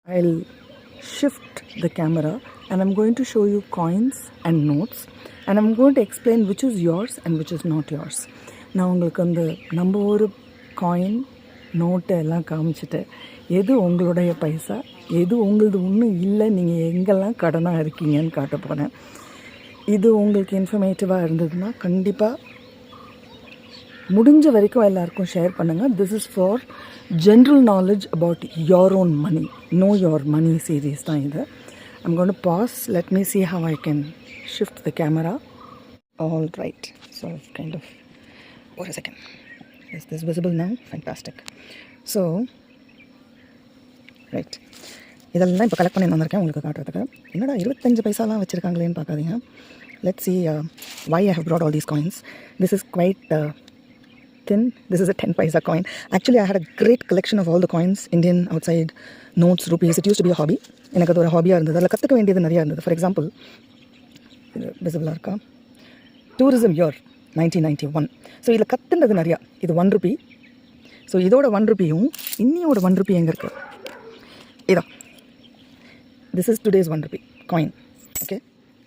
I'll shift the camera and I'm going to show you coins and notes and I'm going to explain which is yours and which is not yours. நான் உங்களுக்கு அந்த நம்ம ஒரு coin நோட்டை எல்லாம் காமிச்சிட்டு எது உங்களுடைய பைசா எது உங்களது ஒன்றும் இல்லை, நீங்கள் எங்கெல்லாம் கடனாக இருக்கீங்கன்னு காட்ட போகிறேன். இது உங்களுக்கு இன்ஃபர்மேட்டிவாக இருந்ததுன்னா கண்டிப்பாக முடிஞ்ச வரைக்கும் எல்லாருக்கும் ஷேர் பண்ணுங்கள். This is for general knowledge about your own money, know your money series தான் இது. I'm going to pause. Let me see how I can shift the camera. All right. So kind of, wait a second. Is this visible now? Fantastic. So, right. இதெல்லாம் இப்போ collect பண்ணி வந்திருக்கேன் உங்களுக்கு காட்டுறதுக்கு. என்னடா 25 பைசாலாம் வச்சுருக்காங்களேன்னு பார்க்காதீங்க. Let's see why I have brought all these coins. This is quite thin. This is a 10 paisa coin. Actually, I had a great collection of all the coins, Indian, outside, notes, rupees. It used to be a hobby. எனக்கு அது ஒரு ஹாபியாக இருந்தது. அதில் கற்றுக்க வேண்டியது நிறையா இருந்தது. For example, இது விசிபிளாக இருக்கா? Tourism year 1991. ஸோ இதில் கற்றுனது நிறையா. இது 1 rupee. ஸோ இதோட 1 rupeeயும் இன்னியோட 1 rupee எங்கே இருக்குது? இதான். This is today's 1 rupee coin. Okay,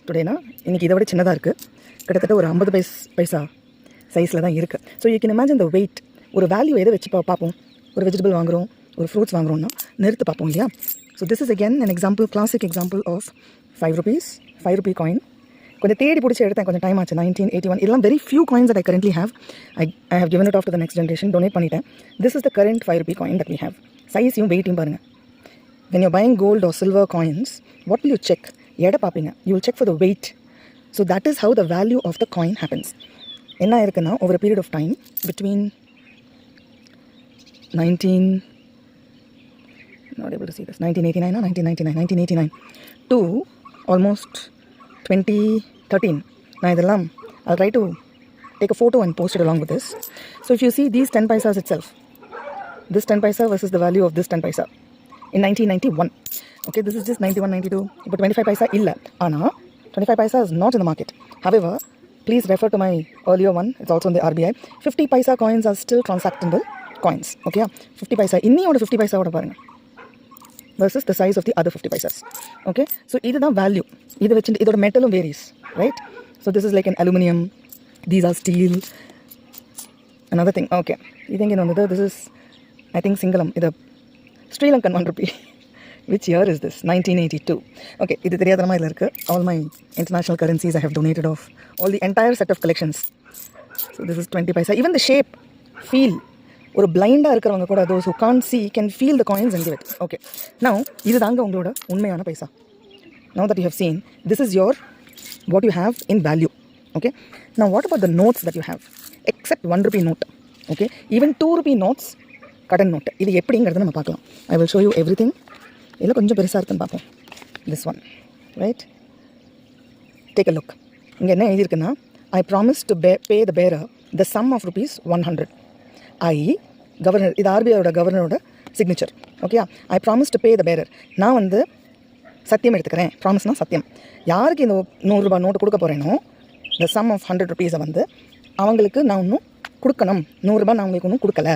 டுடேனா இன்றைக்கி இதை விட சின்னதாக இருக்குது. கிட்டத்தட்ட ஒரு 50 பைசா சைஸில் தான் இருக்குது. So you can imagine the weight. ஒரு வேல்யூ எதை வச்சு பார்ப்போம்? ஒரு வெஜிடபிள் வாங்குகிறோம், ஒரு ஃப்ரூட்ஸ் வாங்குகிறோம்னா நிறுத்து பார்ப்போம் இல்லையா? So this is again an example, classic example of 5 rupees, 5 rupee coin. கொஞ்சம் தேடி பிடிச்சி எடுத்தேன், கொஞ்சம் டைம் ஆச்சு. 1981. இதெல்லாம் very few coins that I currently have. I have given it off to the next generation, donate பண்ணிட்டேன். This is the current 5 rupee coin that we have. சைஸையும் வெயிட்டையும் பாருங்கள். When you're buying gold or silver coins, what will you check? எடை பார்ப்பீங்க. You will check for the weight. So that is how the value of the coin happens. என்ன இருக்குன்னா, over a period of time between 1989 to almost 2013. நான் இதெல்லாம் I'll try to take a photo and post it along with this. So if you see these 10 paisas itself, this 10 paisa versus the value of this 10 paisa in 1991. Okay, this is just 91, 92. இப்போ 25 paisa illa. ஆனால் 25 paisa is not in the market. However, please refer to my earlier one. It's also in the RBI. 50 paisa coins are still transactable coins. Okay, 50 paisa. இன்னியோட 50 paisa ஓட பாருங்க versus the size of the other 50 paisas. Okay, so இதுதான் value. இது வச்சு இதோட மெட்டலும் varies, right? So this is like an aluminum. These are steel. Another thing. Okay, இது எங்கே வந்தது? This is, I think, Singalam. இது Sri Lankan 1 rupee. Which year is this? 1982. Okay, இது தெரியாதனமா இதில் இருக்குது. All my international currencies I have donated off. All the entire set of collections. So this is 20 paisa. Even the shape, feel. ஒரு பிளைண்டாக இருக்கிறவங்க கூட, those who can't see can feel the coins and give it. Okay, now இது தாங்க உங்களோட உண்மையான பைசா. Now that you have seen, this is your what you have in value. Okay, now what about the notes that you have? Except 1 rupee note. Okay, even 2 rupee notes, கடன் note. இது எப்படிங்கிறத நம்ம பார்க்கலாம். I will show you everything. இதில் கொஞ்சம் பெருசாக இருக்குன்னு பார்ப்போம். This one, right? Take a look. இங்கே என்ன எழுதியிருக்குன்னா, I promise to pay the bearer the sum of rupees 100. Governor, இது ஆர்பிஐயோட கவர்னரோட signature. Okay, I promise to pay the bearer. நான் வந்து சத்தியம் எடுத்துக்கிறேன். ப்ராமிஸ்னால் சத்தியம். யாருக்கு இந்த 100 ரூபாய் நோட்டு கொடுக்க போகிறேனோ, த சம் ஆஃப் 100 rupees வந்து அவங்களுக்கு நான் இன்னும் கொடுக்கணும். 100 ரூபாய் நான் அவங்களுக்கு ஒன்றும் கொடுக்கல.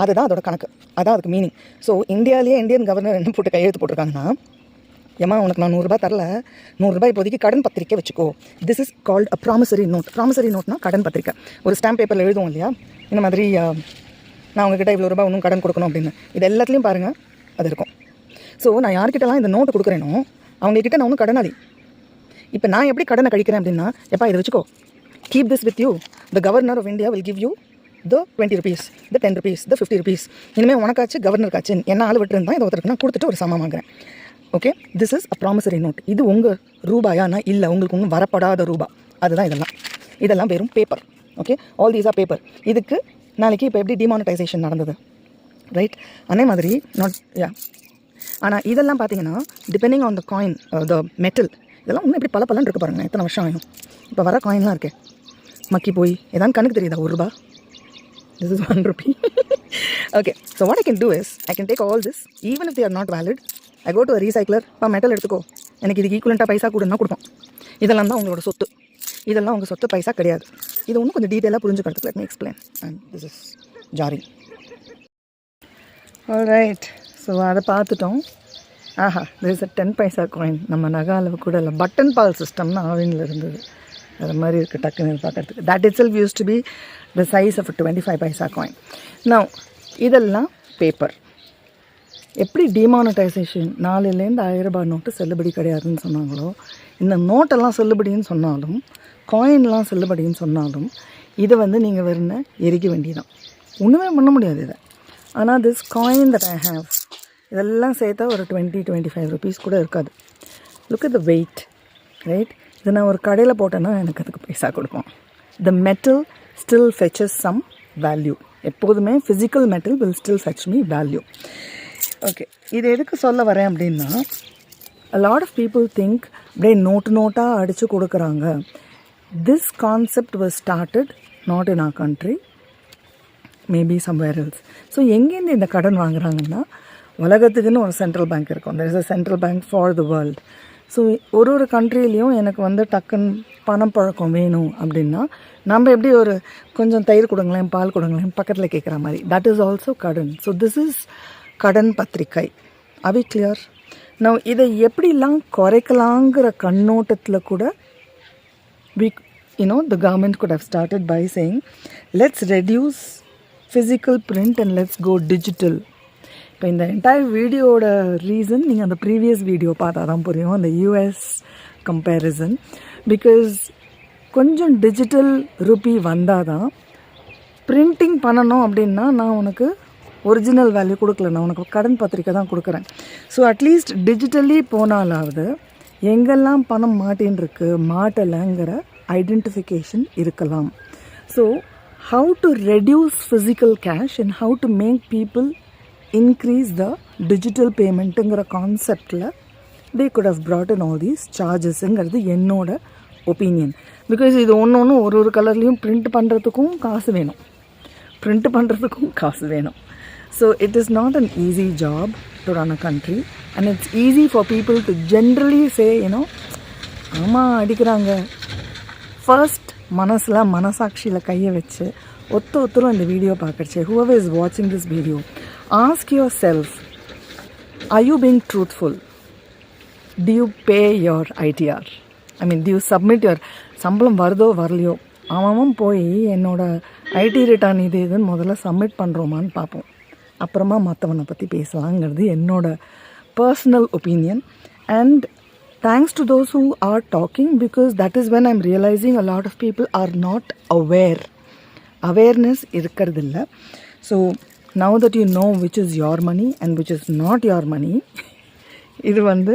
அதுதான் அதோட கணக்கு, அதான் அதுக்கு மீனிங். ஸோ இந்தியாவிலேயே இந்தியன் கவர்னர் என்ன போட்டு கையெழுத்து போட்டிருக்காங்கன்னா, ஏமா உனக்கு நான் 100 ரூபாய் தரல, 100 ரூபாய் இப்போதைக்கு கடன் பத்திரிக்கை வச்சுக்கோ. This is called a promissory note. Promissory நோட்னா கடன் பத்திரிக்கை. ஒரு ஸ்டாம்ப் பேப்பரில் எழுதுவோம் இல்லையா, இந்த மாதிரி நான் உங்ககிட்ட இவ்வளோ ரூபாய் இன்னும் கடன் கொடுக்கணும் அப்படின்னு. இது எல்லாத்துலேயும் பாருங்கள் அது இருக்கும். ஸோ நான் யார்கிட்டலாம் இந்த நோட்டு கொடுக்குறேனோ அவங்கக்கிட்ட நான் ஒன்றும் கடனாளி. இப்போ நான் எப்படி கடனை கழிக்கிறேன் அப்படின்னா, எப்பா இதை வச்சுக்கோ, keep this with you, the governor of India will give you the 20 rupees, the 10 rupees, the 50 rupees. இனிமேல் உனக்காச்சு கவர்னருக்காச்சு என்ன ஆள் விட்டுருந்தா இதை ஒருத்தருக்கு நான் கொடுத்துட்டு ஒரு சமம் வாங்குறேன். Okay, this is a promissory note. இது உங்கள் ரூபாயானா இல்லை, உங்களுக்கு ஒன்றும் வரப்படாத ரூபா. அதுதான் இதெல்லாம் வெறும் paper. Okay, all these are paper. இதுக்கு நாளைக்கு இப்போ எப்படி டிமானிட்டைசேஷன் நடந்தது, ரைட்? அதே மாதிரி ஆனால் இதெல்லாம் பார்த்தீங்கன்னா depending on the coin, the metal, இதெல்லாம் இன்னும் எப்படி பல இருக்கு பாருங்கள். எத்தனை வருஷம் ஆகும். இப்போ வர காயின்லாம் இருக்கே மக்கி போய் ஏதாவது கணக்கு தெரியுதா? 1 ரூபா. This is 1 rupee. Okay, so what I can do is, I can take all this, even if they are not valid, I go to a recycler, metal எடுத்துக்கோ, எனக்கு இதுக்கு ஈக்குவலண்ட்டாக பைசா கொடுன்னா கொடுப்போம். இதெல்லாம் தான் உங்களோட சொத்து. இதெல்லாம் உங்கள் சொத்து, பைசா கிடையாது. இது ஒன்றும் கொஞ்சம் டீட்டெயிலாக புரிஞ்சுக்கிறதுக்கு let me explain. And this is jari. All right, so அதை பார்த்துட்டோம். ஆஹா, there is a 10 paisa coin. நம்ம நகை அளவு கூட இல்லை, பட்டன் பால் சிஸ்டம்னு ஆவினில் இருந்தது. அது மாதிரி இருக்குது டக்குன்னு பார்க்குறதுக்கு. That itself use to be the size of 25 paisa coin. Now இதெல்லாம் பேப்பர். எப்படி டிமானடைசேஷன் 4லேருந்து 1000 ரூபாய் நோட்டு செல்லுபடி கிடையாதுன்னு சொன்னாங்களோ, இந்த நோட்டெல்லாம் செல்லுபடின்னு சொன்னாலும், காயின்லாம் செல்லுபடின்னு சொன்னாலும், இதை வந்து நீங்கள் வெறும் எரிக்க வேண்டியதான். ஒன்றுமே பண்ண முடியாது இதை. ஆனால் this coin that I have, இதெல்லாம் சேர்த்தா ஒரு 20-25 ருபீஸ் கூட இருக்காது. Look at the weight, right? இதை நான் ஒரு கடையில் போட்டேன்னா எனக்கு அதுக்கு பைசா கொடுப்போம். The metal still fetches some value. எப்போதுமே physical metal will still fetch me value. Okay, இது எதுக்கு சொல்ல வரேன் அப்படின்னா, a lot of people think அப்படியே நோட்டாக அடித்து கொடுக்குறாங்க. This concept was started not in our country, maybe somewhere else. So எங்கேருந்து இந்த கடன் வாங்குறாங்கன்னா, உலகத்துக்குன்னு ஒரு சென்ட்ரல் பேங்க் இருக்கும். there is a central bank for the world. So ஒரு கண்ட்ரிலையும் எனக்கு வந்து டக்குன்னு பணம் பழக்கம் வேணும் அப்படின்னா, நம்ம எப்படி ஒரு கொஞ்சம் தயிர் கொடுங்களேன், பால் கொடுங்களேன் பக்கத்தில் கேட்குற மாதிரி, தட் இஸ் ஆல்சோ கடன். ஸோ திஸ் இஸ் கடன் பத்திரிக்கை. அவி கிளியர்? நான் இதை எப்படிலாம் குறைக்கலாங்கிற கண்ணோட்டத்தில் கூட the government could have started by saying, let's reduce physical print and let's go digital. இப்போ இந்த என்டையர் வீடியோட ரீசன் நீங்கள் அந்த ப்ரீவியஸ் வீடியோ பார்த்தா தான் புரியும், அந்த யூஎஸ் கம்பேரிசன். பிகாஸ் கொஞ்சம் டிஜிட்டல் ருப்பி வந்தால் தான் பிரிண்டிங் பண்ணணும் அப்படின்னா நான் உனக்கு ஒரிஜினல் வேல்யூ கொடுக்கல, நான் உனக்கு கடன் பத்திரிக்கை தான் கொடுக்குறேன். ஸோ அட்லீஸ்ட் டிஜிட்டலி போனாலாவது எங்கெல்லாம் பணம் மாட்டின்னு மாட்டலைங்கிற ஐடென்டிஃபிகேஷன் இருக்கலாம். So how to reduce physical cash and how to make people increase the digital பேமெண்ட்டுங்கிற கான்செப்டில் they could have brought in all these chargesங்கிறது என்னோட ஒப்பீனியன். பிகாஸ் இது ஒன்று ஒரு கலர்லேயும் பிரிண்ட் பண்ணுறதுக்கும் காசு வேணும். So it is not an easy job to run a country and it's easy for people to generally say ஆமாம் அடிக்கிறாங்க. ஃபர்ஸ்ட் மனசாட்சியில் கையை வச்சு ஒருத்தரும் இந்த வீடியோ பார்க்கறச்சு, whoever is watching this video, ask yourself, are you being truthful? Do you pay your ITR? I mean, do you submit your சம்பளம் வருதோ வரலையோ அவன் போய் என்னோட ஐடி ரிட்டர்ன் இதுன்னு முதல்ல சப்மிட் பண்ணுறோமான்னு பார்ப்போம். அப்புறமா மற்றவனை பற்றி பேசலாங்கிறது என்னோட personal opinion. And thanks to those who are talking, because that is when I'm realising a lot of people are not awareness இருக்கிறதில்ல. So now that you know which is your money and which is not your money, இது வந்து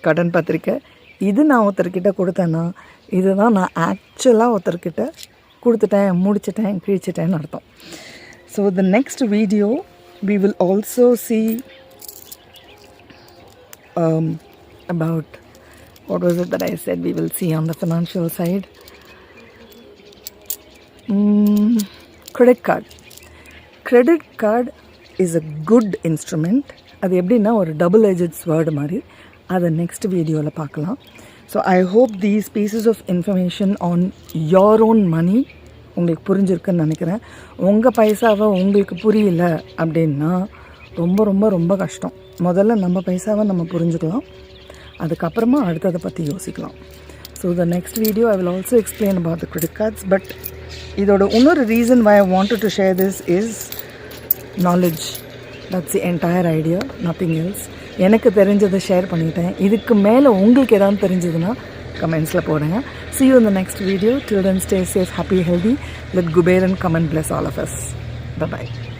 கடன் பத்திரிக்கை. இது நான் ஒருத்தர்கிட்ட கொடுத்தேன்னா இதுதான் நான் ஆக்சுவலாக ஒருத்தர்கிட்ட கொடுத்துட்டேன், முடிச்சிட்டேன், கிழிச்சிட்டேன்னு அர்த்தம். So the next video we will also see about what was it that I said we will see on the financial side. Credit card is a good instrument. அது எப்படின்னா ஒரு டபுள் எஜ்ட் ஸ்வேர்டு மாதிரி. அதை next வீடியோவில் பார்க்கலாம். So I hope these pieces of information on your own money உங்களுக்கு புரிஞ்சிருக்குன்னு நினைக்கிறேன். உங்கள் பைசாவை உங்களுக்கு புரியல அப்படின்னா ரொம்ப ரொம்ப ரொம்ப கஷ்டம். முதல்ல நம்ம பைசாவை நம்ம புரிஞ்சுக்கலாம், அதுக்கப்புறமா அடுத்ததை பற்றி யோசிக்கலாம். So the next video I will also explain about the credit cards. But இதோட இன்னொரு reason why I wanted to share this is knowledge. That's the entire idea, nothing else. எனக்கு தெரிஞ்சதை ஷேர் பண்ணிட்டேன். இதுக்கு மேலே உங்களுக்கு எதாவது தெரிஞ்சதுன்னா கமெண்ட்ஸில் போடுங்க. See you in the next video. Till then, stay safe, happy, healthy. Let Kuberan come and bless all of us. Bye-bye.